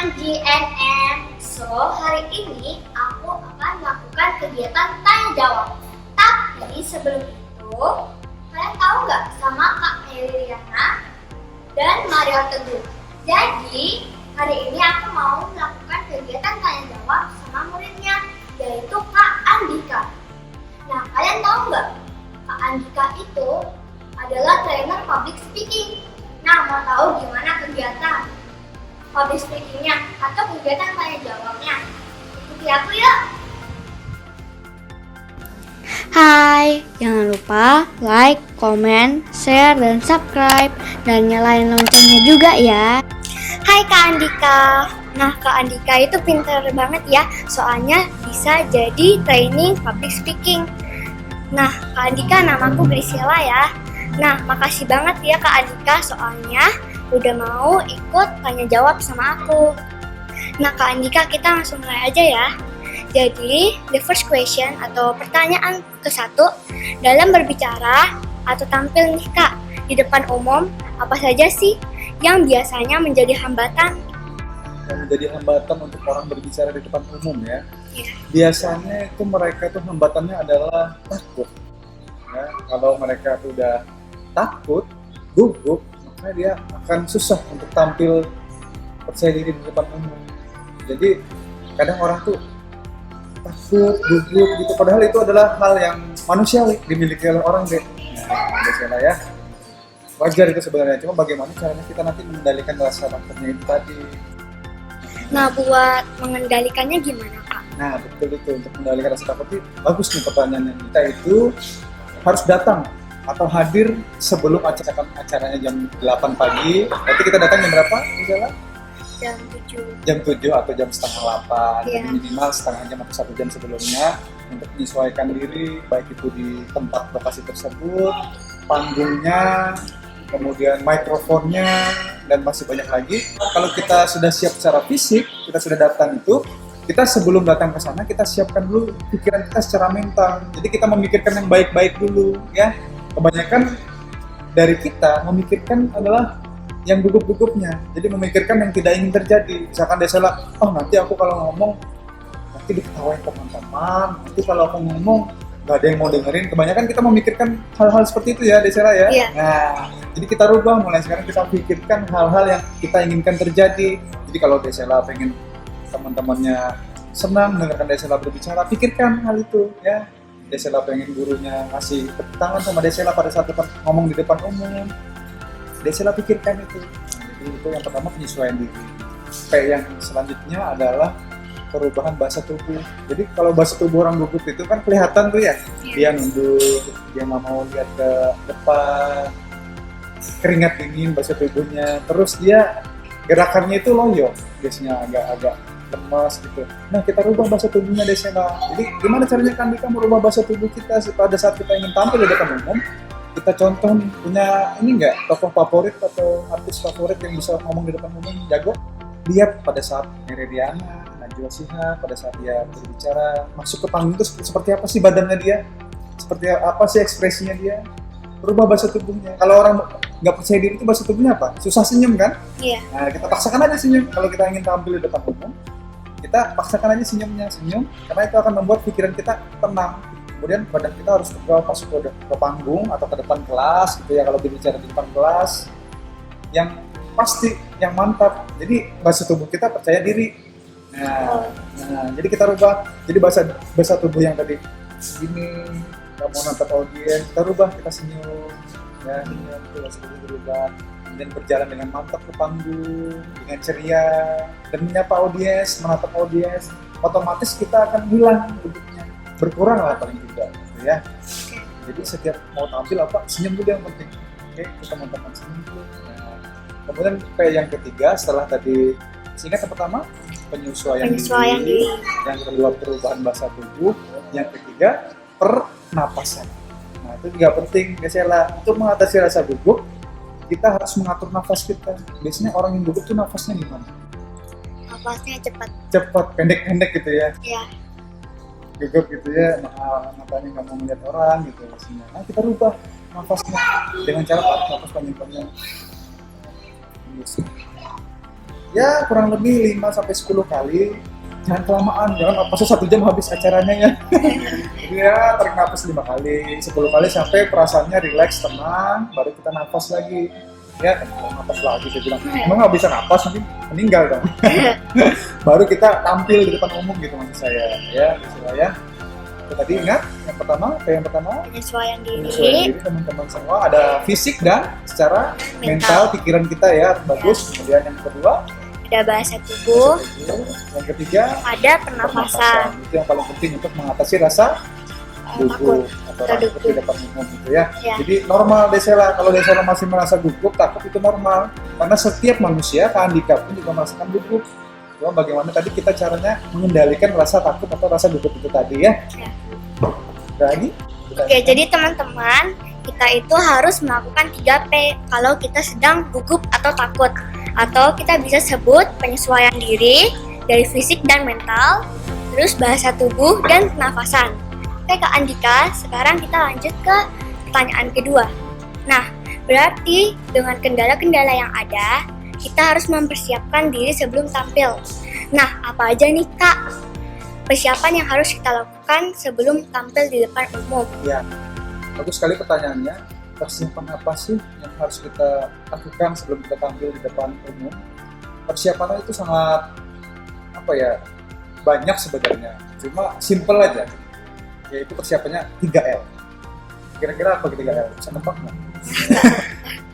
teman-teman GNM. So, hari ini aku akan melakukan kegiatan tanya jawab. Tapi sebelum itu, kalian tahu nggak sama Kak Eliana dan Mario Teguh? Jadi, hari ini aku mau melakukan kegiatan tanya jawab sama muridnya, yaitu Kak Andika. Nah, kalian tahu nggak? Kak Andika itu adalah trainer public speaking. Nah, mau tahu gimana kegiatan public speaking-nya atau kegiatan tanya jawabnya? Ikuti aku yuk! Hai, jangan lupa like, comment, share, dan subscribe. Dan nyalain loncengnya juga ya. Hai Kak Andika. Nah, Kak Andika itu pintar banget ya, soalnya bisa jadi training public speaking. Nah, Kak Andika, namaku Grisela ya. Nah, makasih banget ya Kak Andika, soalnya udah mau ikut tanya jawab sama aku. Nah, Kak Andika, kita langsung mulai aja ya. Jadi, the first question atau pertanyaan ke-1, dalam berbicara atau tampil nih Kak, di depan umum, apa saja sih yang biasanya menjadi hambatan? Yang menjadi hambatan untuk orang berbicara di depan umum ya. Ya. Biasanya itu mereka tuh hambatannya adalah takut. Ya, kalau mereka tuh udah takut, gugup, maka dia akan susah untuk tampil percaya diri di depan umum. Jadi kadang orang tuh takut, gugup gitu. Padahal itu adalah hal yang manusiawi dimiliki oleh orang deh. Nah, biasalah ya. Wajar itu sebenarnya. Cuma bagaimana caranya kita nanti mengendalikan rasa takutnya itu tadi. Nah, buat mengendalikannya gimana Kak? Nah, betul itu. Untuk mengendalikan rasa takut itu bagus nih pertanyaannya. Kita itu harus datang atau hadir sebelum acaranya jam 8 pagi. Berarti kita datang jam berapa? Misalnya? Jam 7. Jam 7 atau jam setengah 8. Iya. Jadi minimal setengah jam atau 1 jam sebelumnya untuk menyesuaikan diri, baik itu di tempat lokasi tersebut, panggungnya, kemudian mikrofonnya, dan masih banyak lagi. Kalau kita sudah siap secara fisik, kita sudah datang itu, kita sebelum datang ke sana, kita siapkan dulu pikiran kita secara mental. Jadi kita memikirkan yang baik-baik dulu, ya. Kebanyakan dari kita memikirkan adalah yang gugup-gugupnya. Jadi memikirkan yang tidak ingin terjadi. Misalkan dia salah, oh nanti aku kalau ngomong, nanti diketawain teman-teman, nanti kalau aku ngomong, nggak ada yang mau dengerin. Kebanyakan kita memikirkan hal-hal seperti itu ya, Desela ya. Iya. Nah, jadi kita rubah, mulai sekarang kita pikirkan hal-hal yang kita inginkan terjadi. Jadi kalau Desela pengen teman-temannya senang mendengarkan Desela berbicara, pikirkan hal itu ya. Desela pengen gurunya ngasih tepuk tangan sama Desela pada saat ngomong di depan umum, Desela pikirkan itu. Jadi itu yang pertama, penyesuaian diri. Kayak yang selanjutnya adalah perubahan bahasa tubuh. Jadi kalau bahasa tubuh orang gugup itu kan kelihatan tuh ya, dia nunduk, dia nggak mau lihat ke depan, keringat dingin bahasa tubuhnya, terus dia gerakannya itu loyo, biasanya agak lemas gitu. Nah, kita rubah bahasa tubuhnya Desela. Jadi gimana caranya kan kita merubah bahasa tubuh kita pada saat kita ingin tampil di depan umum? Kita contoh nih, punya ini nggak tokoh favorit atau artis favorit yang bisa ngomong di depan umum jago? Lihat pada saat Meridiana, Najwa Shihab, pada saat dia berbicara masuk ke panggung itu seperti apa sih badannya dia? Seperti apa sih ekspresinya dia? Berubah bahasa tubuhnya. Kalau orang nggak percaya diri itu bahasa tubuhnya apa? Susah senyum kan? Iya. Nah, kita paksakan aja senyum. Kalau kita ingin tampil di depan umum, kita paksakan aja senyum, karena itu akan membuat pikiran kita tenang. Kemudian badan kita harus masuk ke panggung atau ke depan kelas gitu ya, kalau berbicara di depan kelas yang pasti, yang mantap. Jadi bahasa tubuh kita percaya diri. Nah, jadi kita rubah. Jadi bahasa tubuh yang tadi gini, nggak mau nantap audiens, kita rubah, kita senyum. Ya, senyum itu bahasa tubuh berubah. Kemudian berjalan dengan mantap ke panggung, dengan ceria, dan menyapa audiens, menatap audiens. Otomatis kita akan hilang bentuknya, berkurang lah paling tidak, gitu ya. Jadi setiap mau tampil apa, senyum dulu yang penting. Oke, teman-teman senyum dulu. Nah, kemudian kayak yang ketiga, setelah tadi singkat yang pertama penyesuaian diri, yang kedua perubahan bahasa tubuh, yang ketiga pernapasan. Nah, itu juga penting, biasalah untuk mengatasi rasa gugup. Kita harus mengatur nafas kita. Biasanya orang yang gugup tuh nafasnya gimana? Nafasnya cepat. Cepat, pendek-pendek gitu ya. Iya. Gugup gitu ya, matanya nggak mau melihat orang gitu biasanya. Nah, kita rubah nafasnya dengan cara tarik nafas panjang-panjang. ya kurang lebih 5 sampai 10 kali. Jangan kelamaan, jangan napasnya 1 jam habis acaranya ya. Jadi ya tarik napas 5 kali, 10 kali sampai perasaannya rileks, tenang, baru kita napas lagi. Ya, kalau napas lagi saya bilang, emang nggak bisa napas nanti meninggal dong. Baru kita tampil di depan umum gitu maksud saya. Ya, ya. Tadi ingat yang pertama, Penyesuaian menyesuaikan diri teman-teman semua, ada fisik dan secara mental pikiran kita ya bagus. Kemudian yang kedua ada bahasa tubuh, yang ketiga ada pernafasan. itu yang paling penting untuk mengatasi rasa gugup atau takut di depan umum gitu ya. Ya. Jadi normal Desela, kalau Desela masih merasa gugup, takut itu normal karena setiap manusia, Kak Andika pun juga merasakan gugup. Cuma bagaimana tadi kita caranya mengendalikan rasa takut atau rasa gugup itu tadi ya. Ya. Lagi? Oke, jadi teman-teman, kita itu harus melakukan 3P kalau kita sedang gugup atau takut. Atau kita bisa sebut penyesuaian diri dari fisik dan mental, terus bahasa tubuh dan pernafasan. Oke Kak Andika, sekarang kita lanjut ke pertanyaan kedua. Nah, berarti dengan kendala-kendala yang ada, kita harus mempersiapkan diri sebelum tampil. Nah, apa aja nih Kak persiapan yang harus kita lakukan sebelum tampil di depan umum? Ya, bagus sekali pertanyaannya. Persiapan apa sih yang harus kita lakukan sebelum kita tampil di depan umum? Persiapannya itu sangat banyak sebenarnya. Cuma simple aja. Yaitu persiapannya 3L. Kira-kira apa 3L? Bisa nebak nggak?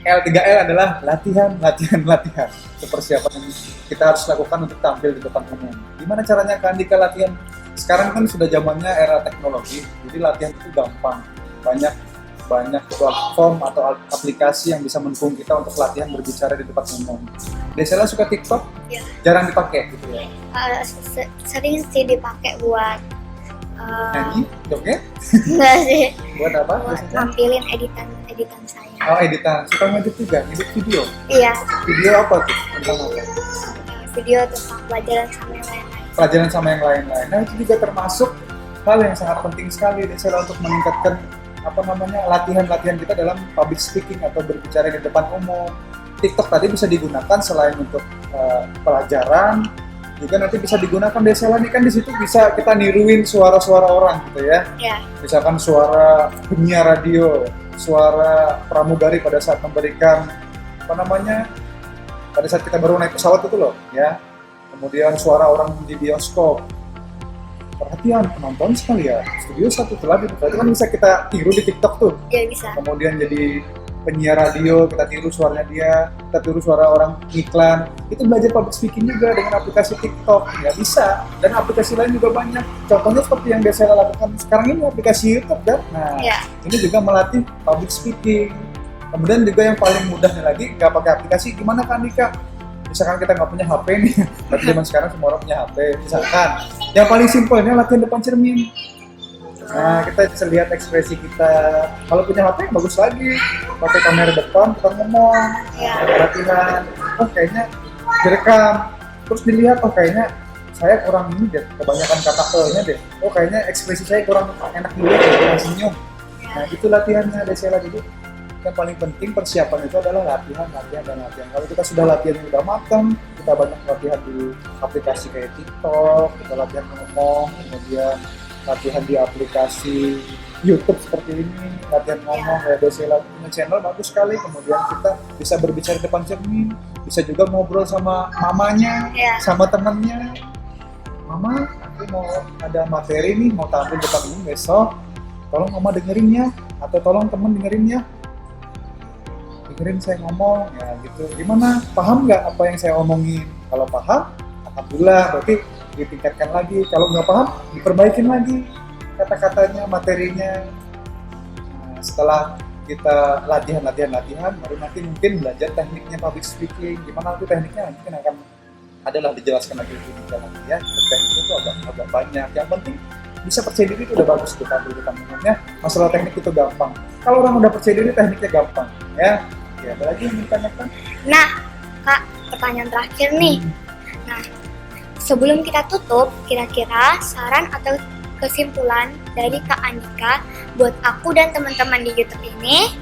L3L adalah latihan. Itu persiapan yang kita harus lakukan untuk tampil di depan umum. Gimana caranya Kak Andika latihan? Sekarang kan sudah zamannya era teknologi, jadi latihan itu gampang. Banyak platform atau aplikasi yang bisa mendukung kita untuk latihan berbicara di depan umum. Desela suka TikTok? Ya. Jarang dipakai gitu ya? Sering sih dipakai buat Nyanyi? Joget? enggak sih, Buat apa? buat biasanya? nampilin editan saya. Oh, editan. Suka ngedit juga? Ngedit video? Iya, Video apa tuh? Tentang apa? video tentang pelajaran sama yang lain-lain. Pelajaran sama yang lain-lain. Nah, itu juga termasuk hal yang sangat penting sekali Desela untuk meningkatkan latihan-latihan kita dalam public speaking atau berbicara di depan umum. TikTok tadi bisa digunakan selain untuk pelajaran, juga nanti bisa digunakan Desela nih kan di situ bisa kita niruin suara-suara orang gitu ya. Ya, Misalkan suara penyiar radio, suara pramugari pada saat memberikan pada saat kita baru naik pesawat itu loh ya. Kemudian suara orang di bioskop. Perhatian penonton sekali ya, studio 1 telah itu kan bisa kita tiru di TikTok tuh. ya bisa. Kemudian jadi penyiar radio, kita tiru suaranya dia, kita tiru suara orang iklan. Itu belajar public speaking juga dengan aplikasi TikTok, ya bisa. Dan aplikasi lain juga banyak. Contohnya seperti yang biasa saya lakukan sekarang ini aplikasi YouTube kan. Nah, Ya. ini juga melatih public speaking. Kemudian juga yang paling mudahnya lagi, nggak pakai aplikasi, gimana kan Nika? Misalkan kita nggak punya HP nih, tapi zaman sekarang semua orang punya HP. Misalkan, yang paling simpelnya latihan depan cermin. Nah, kita bisa lihat ekspresi kita. Kalau punya HP, bagus lagi. Pakai kamera depan, kita ngomong. Ya. Latihan. Oh, kayaknya direkam. Terus dilihat, oh kayaknya saya kurang ini deh. Kebanyakan kata E-nya deh. Oh, kayaknya ekspresi saya kurang enak dilihat, kurang senyum. Nah, itu latihannya Desela. Jadi, yang paling penting persiapan itu adalah latihan. Kalau kita sudah latihan yang udah matang, kita banyak latihan di aplikasi kayak TikTok, kita latihan ngomong, kemudian latihan di aplikasi YouTube seperti ini, latihan ngomong kayak Desela punya channel bagus sekali. Kemudian kita bisa berbicara di depan cermin, bisa juga ngobrol sama mamanya, Ya. sama temannya. Mama, aku mau ada materi nih, mau tampil depan umum besok. Tolong mama dengerin ya, atau tolong temen dengerin ya. Dengerin saya ngomong, ya gitu. Gimana? Paham nggak apa yang saya omongin? Kalau paham, alhamdulillah, berarti ditingkatkan lagi. Kalau nggak paham, diperbaikin lagi kata-katanya, materinya. Nah, setelah kita latihan, baru nanti mungkin belajar tekniknya public speaking. Gimana nanti tekniknya? Mungkin akan adalah dijelaskan lagi di dalam ya. Tekniknya itu agak banyak. Yang penting bisa percaya diri itu udah bagus kita di depan umumnya. Masalah teknik itu gampang. Kalau orang udah percaya diri, tekniknya gampang. Ya, ada lagi yang ditanyakan? Nah, Kak, pertanyaan terakhir nih. Nah, sebelum kita tutup, kira-kira saran atau kesimpulan dari Kak Andika buat aku dan teman-teman di YouTube ini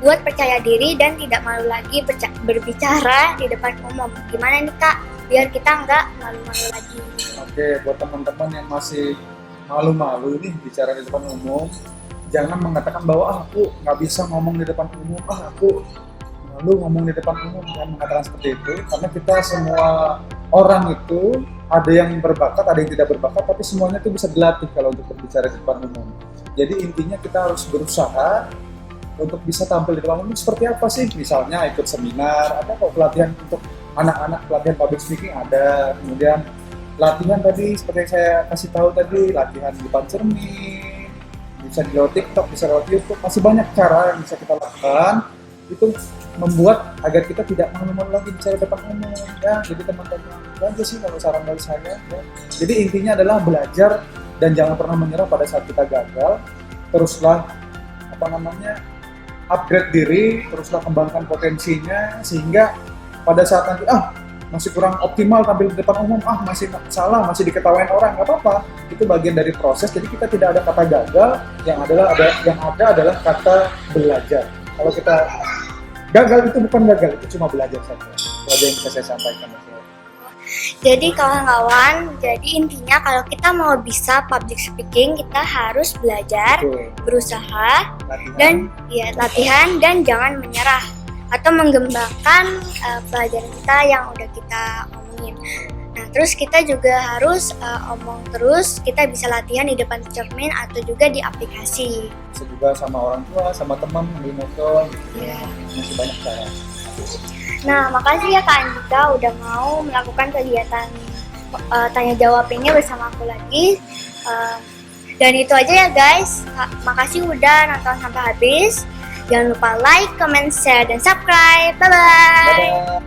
buat percaya diri dan tidak malu lagi berbicara di depan umum. Gimana nih Kak? biar kita nggak malu-malu lagi. Oke, buat teman-teman yang masih malu-malu nih bicara di depan umum, jangan mengatakan bahwa aku nggak bisa ngomong di depan umum, aku malu ngomong di depan umum. Jangan mengatakan seperti itu, karena kita semua orang itu ada yang berbakat, ada yang tidak berbakat, tapi semuanya itu bisa dilatih kalau untuk berbicara di depan umum. Jadi intinya kita harus berusaha untuk bisa tampil di depan umum seperti apa sih? Misalnya ikut seminar, ada kok pelatihan untuk anak-anak, pelatihan public speaking ada, kemudian latihan tadi seperti yang saya kasih tahu tadi, latihan di depan cermin, bisa di lewat TikTok, bisa lewat YouTube, masih banyak cara yang bisa kita lakukan. Itu membuat agar kita tidak malu-malu lagi bicara depan umum ya. Jadi teman-teman, itu aja sih kalau saran dari saya ya. Jadi intinya adalah belajar dan jangan pernah menyerah pada saat kita gagal. Teruslah upgrade diri, teruslah kembangkan potensinya, sehingga pada saat nanti masih kurang optimal tampil di depan umum, masih salah, masih diketawain orang, nggak apa-apa, itu bagian dari proses. Jadi kita tidak ada kata gagal, yang ada adalah kata belajar. Kalau kita gagal itu bukan gagal, itu cuma belajar saja. Itu aja yang bisa saya sampaikan. Jadi kawan-kawan, jadi intinya kalau kita mau bisa public speaking, kita harus belajar, Betul. berusaha, dan latihan dan jangan menyerah atau menggembangkan pelajaran kita yang udah kita omongin. Nah, terus kita juga harus omong terus, kita bisa latihan di depan cermin atau juga di aplikasi. Bisa juga sama orang tua, sama teman, di motor, gitu. Iya. Masih banyak cara. Nah, makasih ya Kak Andika udah mau melakukan kegiatan tanya jawab ini bersama aku lagi. Dan itu aja ya guys. Makasih udah nonton sampai habis. Jangan lupa like, comment, share, dan subscribe. Bye-bye. Dadah.